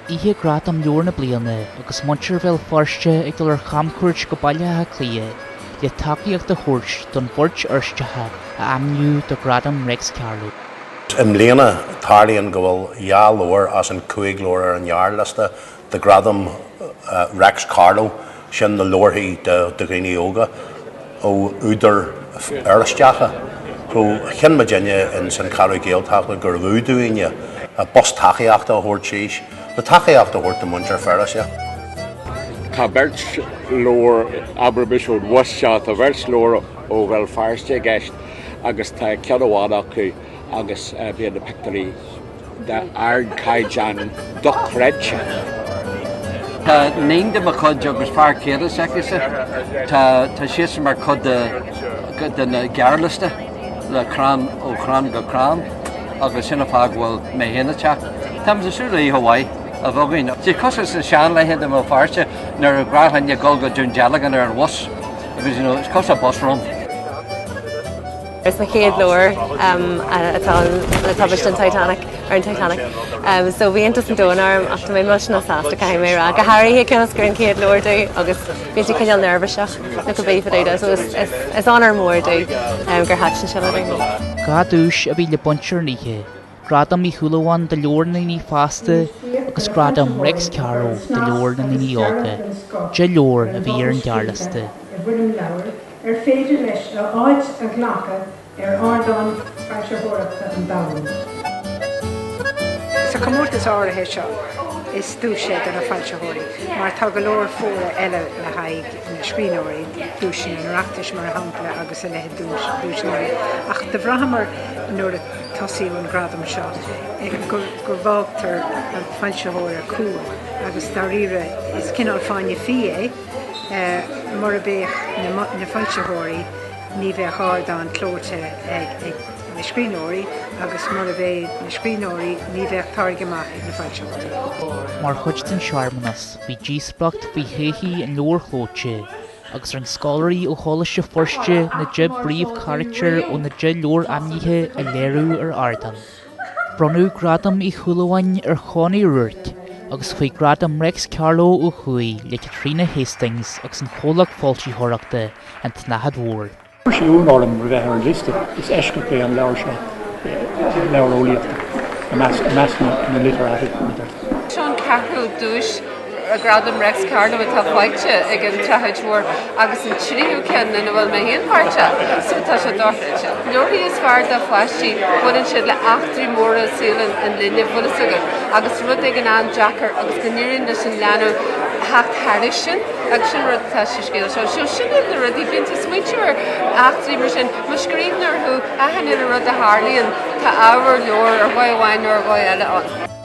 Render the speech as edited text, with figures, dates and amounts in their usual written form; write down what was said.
Ihe gradam leorna bliana agus muintir bhfuil forste ag dul ar chamcuirt go bailithe clia le takeíocht a thuairt don bhort orstethe a amniú do gradam Rex Carlo. Mléana tarlíonn go bhfuil leabhar as an 5 leor ar an jaar lista de gradam Rex Carlo sin na leorthaí de Ghaoine Óga ó údar orstethe. So chin Virginia in San Carlo Gaeltachta gur bhúdúine a bus takeíocht a thuairt síos. The takeíocht a thuairt do muintir fearras, Tá beirt leor Aberbishod Westshot a beirt leor ó bhfuil fearste gceist agus tá ceadhád acu agus bhíon na pictarí de Ard Caijan dochreidse. Tá naim de chud agus fear céad seicise tá sios mar chud na gearliste le crán ó chrán go crán agus sinna fág bhfuil mé héna teach. Tá sa siúla í Hawaii a bhagain. Tí cosas sa sean le héad am fáirte nar a grathain golga dún dealagan ar an was agus is cos a bosrom. There's my kid lower atá tabist Titanic or in Titanic. So we entas an dónar after my much na sásta caiimera. Go Harry he can sgur an kid lower do agus bhí cinneal nervouseach na go béfa éide. So it's on our mór do gur hat sin sin. Gadúis a bhí le buntir níthe. Gradam í thuúlaháin de leorna ní fásta agus gradam Rex Carlo de leorna ní óga. De leor a bhí ar an gearlasta. Féidir leis áid a ghlacha ardán fearseoireachta an bhain. Sa comórtas áirithe seo is dúise don na fearseoirí, mar tá go leor fóra eile le haig na scríbhneoirí dúisin an reachtais mar hampla agus a lethe dúisinóirí. Ach de bhrahamar nuair a tosaíú an gradam seo gur bhágtar an fearseoirí cúil agus dá riire is cinál fáinne fié mar a bheith na fearseoirí ní bheith ardán clóirte ag na scríbhneoirí agus mar a bheith na scríbhneoirí ní bheith targamach ag na fearseoirí. Mar chuid den searmanas, bhí díosblacht bhí héithí an leor chlóite agus ar an scolarí ó cholaiste forste na de bríomh character ó na de leor amníthe a léirú ar ardan. Bronú gradam í chualaháin ar chánaí ruirt agus chuig gradam Rex Carlo ó chuí le Katrina Hastings agus an cholaach fáiltítheoireachta an tnachad mhór. Siún orm ar bheith ar liste is eisce an leabhar seo leabhar óíochta a measna na literáid. Sean Carlo dúis a gradam Rex Carlo atá fáilte ag an traid mhór agus an tríú cean na bhfuil mé héon páirte so tá sé dáirte. Nuair is fear de flaisí buann siad le achtarí móra súlan an linne bhla sugan agus rud ag an an Jackar agus go níonn leis an leanú hecht thairis sin agus sin rud tá sé scéal seo. Seo sin na rudí bíonnta smuitiúir achtarí mar sin mu scríbhneoir thu ahan in a rud a hálíonn tá ábhar leor ar bhaidhhain ar bhaid eile an.